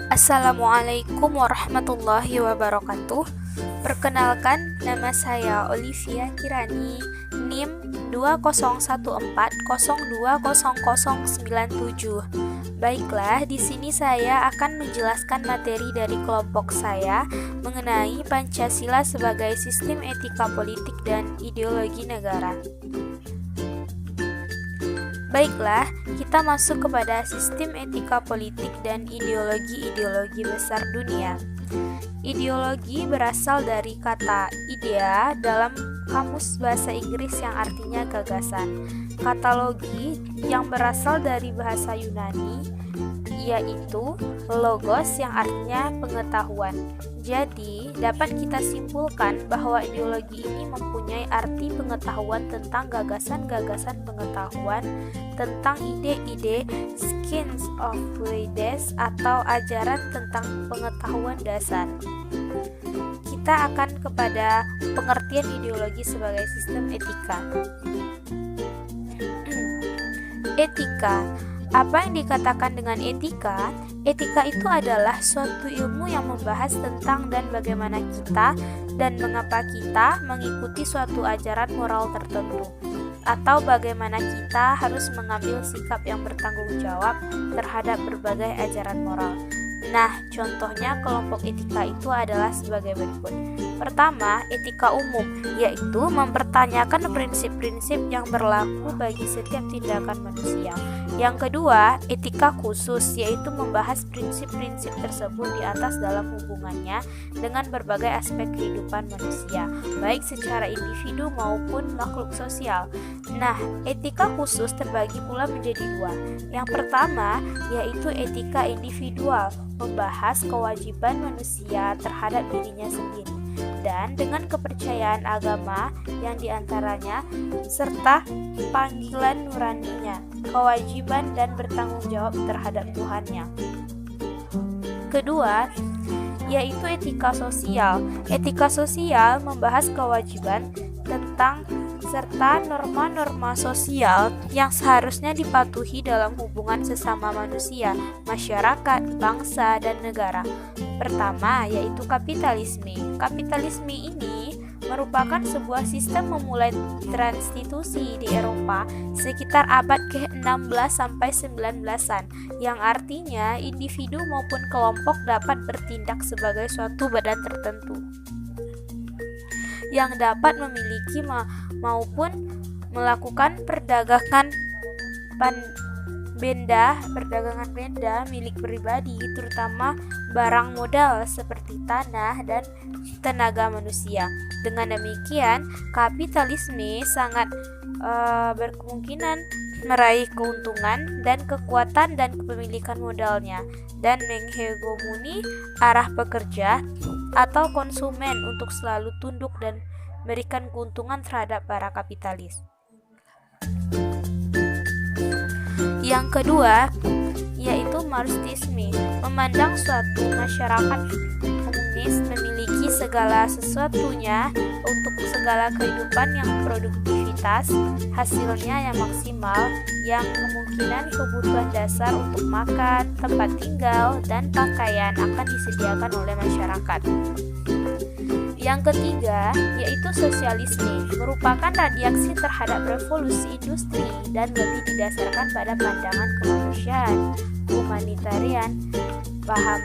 Assalamualaikum warahmatullahi wabarakatuh. Perkenalkan, nama saya Olivia Kirani, NIM 2014020097. Baiklah, di sini saya akan menjelaskan materi dari kelompok saya mengenai Pancasila sebagai sistem etika politik dan ideologi negara. Baiklah, kita masuk kepada sistem etika politik dan ideologi-ideologi besar dunia. Ideologi berasal dari kata idea dalam kamus bahasa Inggris yang artinya gagasan. Kata logi yang berasal dari bahasa Yunani yaitu logos yang artinya pengetahuan. Jadi, dapat kita simpulkan bahwa ideologi ini mempunyai arti pengetahuan tentang gagasan-gagasan pengetahuan, tentang ide-ide, schemes of ideas, atau ajaran tentang pengetahuan dasar. Kita akan kepada pengertian ideologi sebagai sistem etika. Etika. Apa yang dikatakan dengan etika? Etika itu adalah suatu ilmu yang membahas tentang dan bagaimana kita dan mengapa kita mengikuti suatu ajaran moral tertentu, atau bagaimana kita harus mengambil sikap yang bertanggung jawab terhadap berbagai ajaran moral. Nah, contohnya kelompok etika itu adalah sebagai berikut. Pertama, etika umum, yaitu mempertanyakan prinsip-prinsip yang berlaku bagi setiap tindakan manusia. Yang kedua, etika khusus, yaitu membahas prinsip-prinsip tersebut di atas dalam hubungannya dengan berbagai aspek kehidupan manusia, baik secara individu maupun makhluk sosial. Nah, etika khusus terbagi pula menjadi dua. Yang pertama, yaitu etika individual, membahas kewajiban manusia terhadap dirinya sendiri dan dengan kepercayaan agama yang diantaranya serta panggilan nuraninya, kewajiban dan bertanggung jawab terhadap Tuhannya. Kedua, yaitu etika sosial. Etika sosial membahas kewajiban tentang serta norma-norma sosial yang seharusnya dipatuhi dalam hubungan sesama manusia, masyarakat, bangsa, dan negara. Pertama, yaitu kapitalisme. Kapitalisme ini merupakan sebuah sistem memulai transtitusi di Eropa sekitar abad ke-16 sampai 19-an, yang artinya individu maupun kelompok dapat bertindak sebagai suatu badan tertentu yang dapat memiliki maupun melakukan perdagangan benda milik pribadi, terutama barang modal seperti tanah dan tenaga manusia. Dengan demikian, kapitalisme sangat berkemungkinan meraih keuntungan dan kekuatan dan kepemilikan modalnya dan menghegemoni arah pekerja atau konsumen untuk selalu tunduk dan memberikan keuntungan terhadap para kapitalis. Yang kedua, yaitu marxisme, memandang suatu masyarakat komunis memiliki segala sesuatunya untuk segala kehidupan yang produktivitas hasilnya yang maksimal, yang kemungkinan kebutuhan dasar untuk makan, tempat tinggal, dan pakaian akan disediakan oleh masyarakat. Yang ketiga, yaitu sosialisme, merupakan reaksi terhadap revolusi industri dan lebih didasarkan pada pandangan kemanusiaan, humanitarian. Paham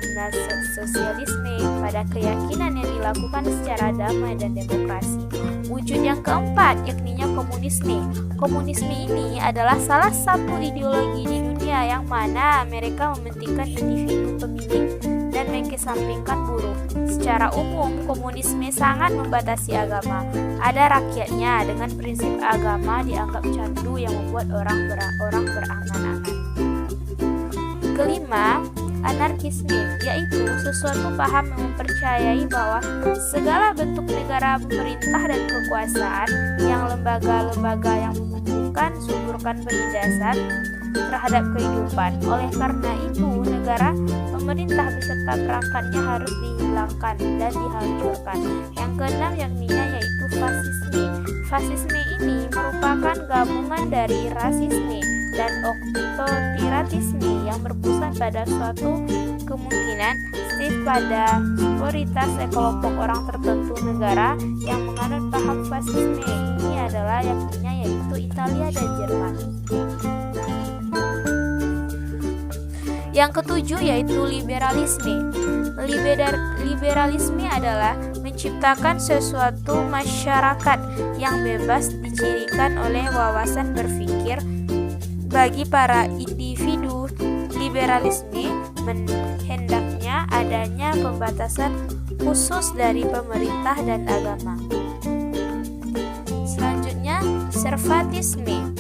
sosialisme pada keyakinan yang dilakukan secara damai dan demokrasi. Wujud yang keempat, yakninya komunisme. Komunisme ini adalah salah satu ideologi di dunia yang mana mereka mementingkan individu pemilik dan mengesampingkan buruh. Secara umum, komunisme sangat membatasi agama. Ada rakyatnya dengan prinsip agama dianggap candu yang membuat orang berangan-angan. Kelima, anarkisme, yaitu sesuatu paham yang mempercayai bahwa segala bentuk negara, pemerintah, dan kekuasaan yang lembaga-lembaga yang mengumpulkan, suburkan penindasan terhadap kehidupan. Oleh karena itu, negara, pemerintah beserta perangkatnya harus dihilangkan dan dihancurkan. Yang keenam yakninya yaitu fasisme. Fasisme ini merupakan gabungan dari rasisme dan otoritarianisme yang berpusat pada suatu kemungkinan state pada mayoritas sekelompok orang tertentu negara yang menganut paham fasisme ini adalah yakinnya yaitu Italia dan Jerman. Yang ketujuh yaitu liberalisme. Liberalisme adalah menciptakan sesuatu masyarakat yang bebas dicirikan oleh wawasan berpikir bagi para individu. Liberalisme hendaknya adanya pembatasan khusus dari pemerintah dan agama. Selanjutnya, servatisme.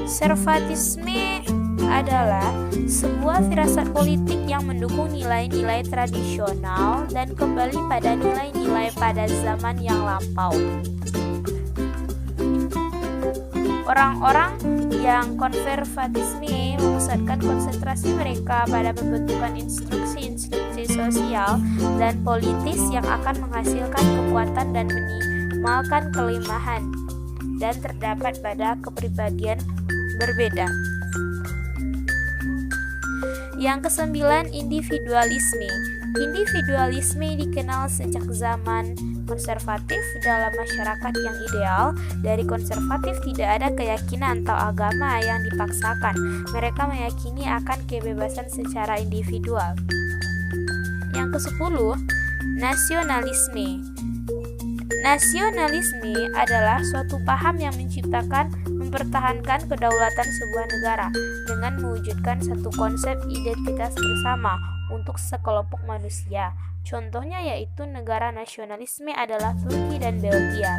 Servatisme adalah sebuah firasat politik yang mendukung nilai-nilai tradisional dan kembali pada nilai-nilai pada zaman yang lampau. Orang-orang yang konservatisme memusatkan konsentrasi mereka pada pembentukan instruksi-instruksi sosial dan politis yang akan menghasilkan kekuatan dan minimalkan kelemahan dan terdapat pada kepribadian berbeda. Yang kesembilan, individualisme. Individualisme dikenal sejak zaman konservatif dalam masyarakat yang ideal. Dari konservatif tidak ada keyakinan atau agama yang dipaksakan. Mereka meyakini akan kebebasan secara individual. Yang kesepuluh, nasionalisme. Nasionalisme adalah suatu paham yang mempertahankan kedaulatan sebuah negara dengan mewujudkan satu konsep identitas bersama untuk sekelompok manusia. Contohnya yaitu negara nasionalisme adalah Turki dan Belgia.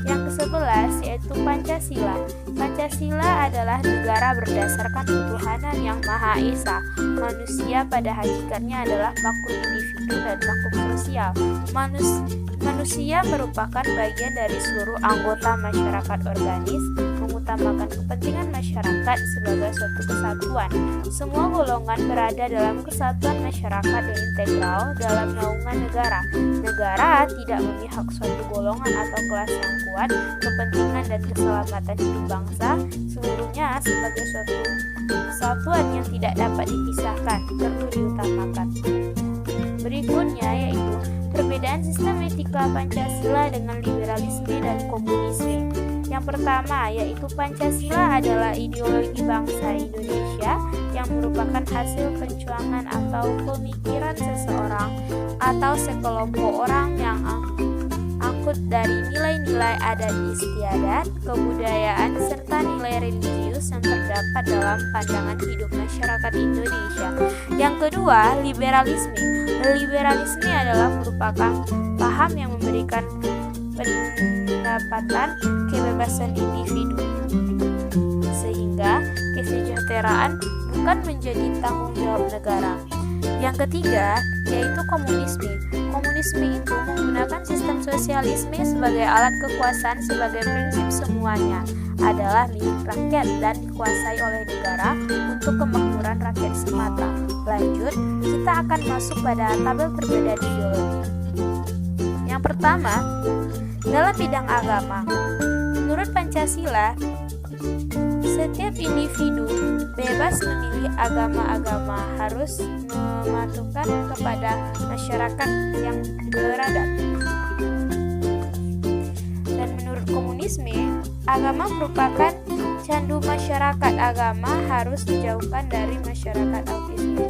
Yang ke-11 yaitu Pancasila. Pancasila adalah negara berdasarkan ketuhanan yang Maha Esa. Manusia pada hakikatnya adalah makhluk individu dan makhluk sosial. Manusia merupakan bagian dari seluruh anggota masyarakat organis, mengutamakan kepentingan masyarakat sebagai suatu kesatuan. Semua golongan berada dalam kesatuan masyarakat yang integral dalam naungan negara. Negara tidak memihak suatu golongan atau kelas yang kuat, kepentingan dan keselamatan hidup bangsa seluruhnya sebagai suatu kesatuan yang tidak dapat dipisahkan, perlu diutamakan. Berikutnya yaitu perbedaan sistem etika Pancasila dengan liberalisme dan komunisme. Yang pertama yaitu Pancasila adalah ideologi bangsa Indonesia yang merupakan hasil perjuangan atau pemikiran seseorang atau sekelompok orang yang angkut dari nilai-nilai adat istiadat, kebudayaan, serta nilai religius yang terdapat dalam pandangan hidup masyarakat Indonesia. Yang kedua, liberalisme. Liberalisme adalah merupakan paham yang memberikan pendapatan kebebasan individu, sehingga kesejahteraan bukan menjadi tanggung jawab negara. Yang ketiga, yaitu komunisme. Komunisme itu menggunakan sistem sosialisme sebagai alat kekuasaan sebagai prinsip semuanya adalah milik rakyat dan dikuasai oleh negara untuk kemakmuran rakyat semata. Lanjut, kita akan masuk pada tabel perbedaan ideologi. Yang pertama, dalam bidang agama. Menurut Pancasila, setiap individu bebas memilih agama-agama harus mematukan kepada masyarakat yang beradab. Dan menurut komunisme, agama merupakan candu masyarakat. Agama harus dijauhkan dari masyarakat autisme.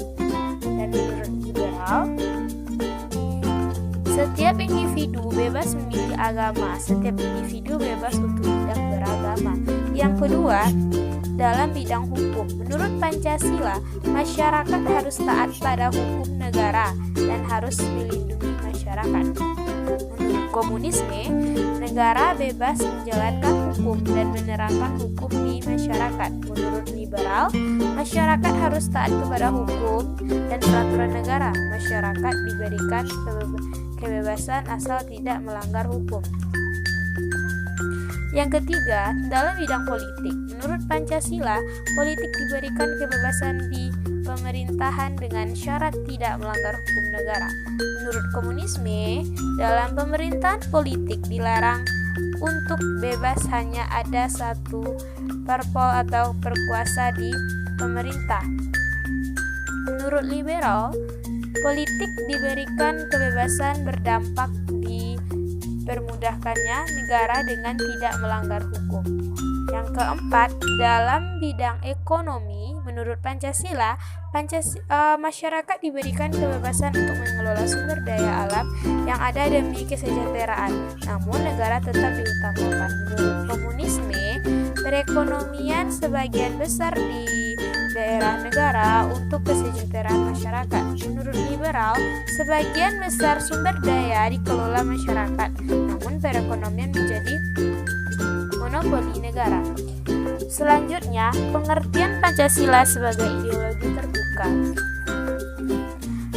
Dan menurut liberal, setiap individu bebas memilih agama. Setiap individu bebas untuk tidak beragama. Yang kedua, dalam bidang hukum. Menurut Pancasila, masyarakat harus taat pada hukum negara dan harus melindungi masyarakat. Menurut komunisme, negara bebas menjalankan hukum dan menerapkan hukum di masyarakat. Menurut liberal, masyarakat harus taat kepada hukum dan peraturan negara. Masyarakat diberikan kebebasan asal tidak melanggar hukum. Yang ketiga, dalam bidang politik. Menurut Pancasila, politik diberikan kebebasan di pemerintahan dengan syarat tidak melanggar hukum negara. Menurut komunisme, dalam pemerintahan politik dilarang untuk bebas, hanya ada satu parpol atau berkuasa di pemerintah. Menurut liberal, politik diberikan kebebasan berdampak dipermudahkannya negara dengan tidak melanggar hukum. Yang keempat, dalam bidang ekonomi, menurut Pancasila, masyarakat diberikan kebebasan untuk mengelola sumber daya alam yang ada demi kesejahteraan, namun negara tetap diutamakan. Menurut komunisme, perekonomian sebagian besar di daerah negara untuk kesejahteraan masyarakat. Menurut liberal, sebagian besar sumber daya dikelola masyarakat, namun perekonomian menjadi monopoli negara. Selanjutnya, pengertian Pancasila sebagai ideologi terbuka.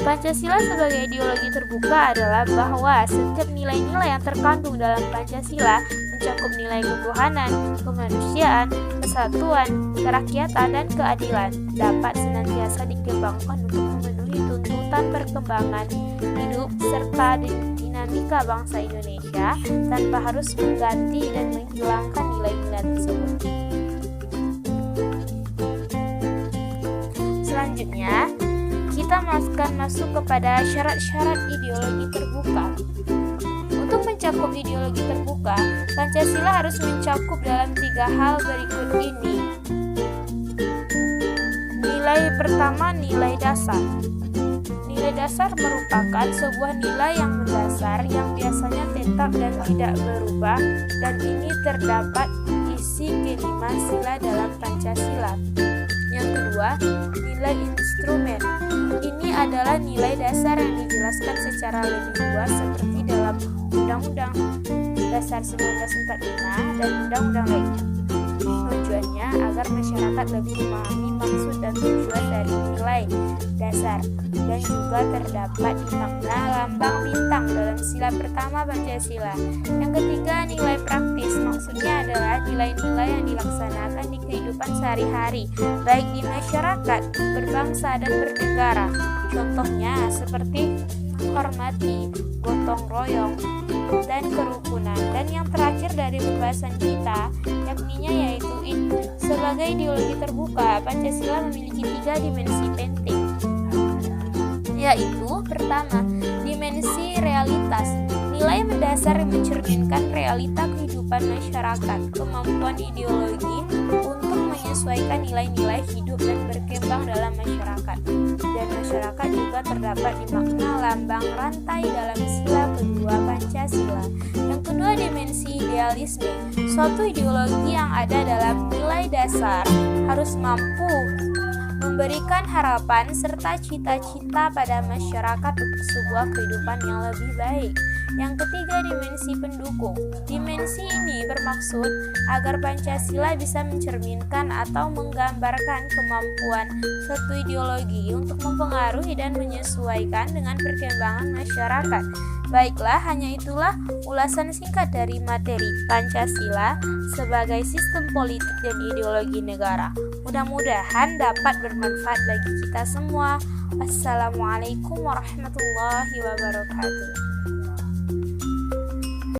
Pancasila sebagai ideologi terbuka adalah bahwa setiap nilai-nilai yang terkandung dalam Pancasila mencakup nilai ketuhanan, kemanusiaan, persatuan, kerakyatan, dan keadilan, dapat senantiasa dikembangkan untuk memenuhi tuntutan perkembangan hidup serta dinamika bangsa Indonesia tanpa harus mengganti dan menghilangkan nilai-nilai tersebut. Selanjutnya, kita akan masuk kepada syarat-syarat ideologi terbuka. Untuk mencakup ideologi terbuka, Pancasila harus mencakup dalam 3 hal berikut ini. Nilai pertama, nilai dasar. Nilai dasar merupakan sebuah nilai yang mendasar yang biasanya tetap dan tidak berubah, dan ini terdapat isi kelima sila dalam Pancasila. Yang kedua, nilai instrumen. Ini adalah nilai dasar yang dijelaskan secara lebih luas seperti dalam Undang-Undang Dasar 1945 dan undang-undang lainnya. Tujuannya agar masyarakat lebih memahami maksud dan tujuan dari nilai dasar, dan juga terdapat di makna lambang bintang dalam sila pertama Pancasila. Yang ketiga, nilai praktis. Maksudnya adalah nilai-nilai yang dilaksanakan di kehidupan sehari-hari, baik di masyarakat, berbangsa, dan bernegara. Contohnya seperti hormati, gotong royong, dan kerukunan. Dan yang terakhir dari pembahasan kita, yakninya yaitu sebagai ideologi terbuka, Pancasila memiliki 3 dimensi penting, yaitu pertama, dimensi realitas. Nilai mendasar yang mencerminkan realita kehidupan masyarakat, kemampuan ideologi untuk menyesuaikan nilai-nilai hidup dan berkembang dalam masyarakat. Dan masyarakat juga terdapat di makna lambang rantai dalam sila kedua Pancasila. Yang kedua, dimensi idealisme. Suatu ideologi yang ada dalam nilai dasar harus mampu memberikan harapan serta cita-cita pada masyarakat untuk sebuah kehidupan yang lebih baik. Yang ketiga, dimensi pendukung. Dimensi ini bermaksud agar Pancasila bisa mencerminkan atau menggambarkan kemampuan suatu ideologi untuk mempengaruhi dan menyesuaikan dengan perkembangan masyarakat. Baiklah, hanya itulah ulasan singkat dari materi Pancasila sebagai sistem politik dan ideologi negara. Mudah-mudahan dapat bermanfaat bagi kita semua. Wassalamualaikum warahmatullahi wabarakatuh.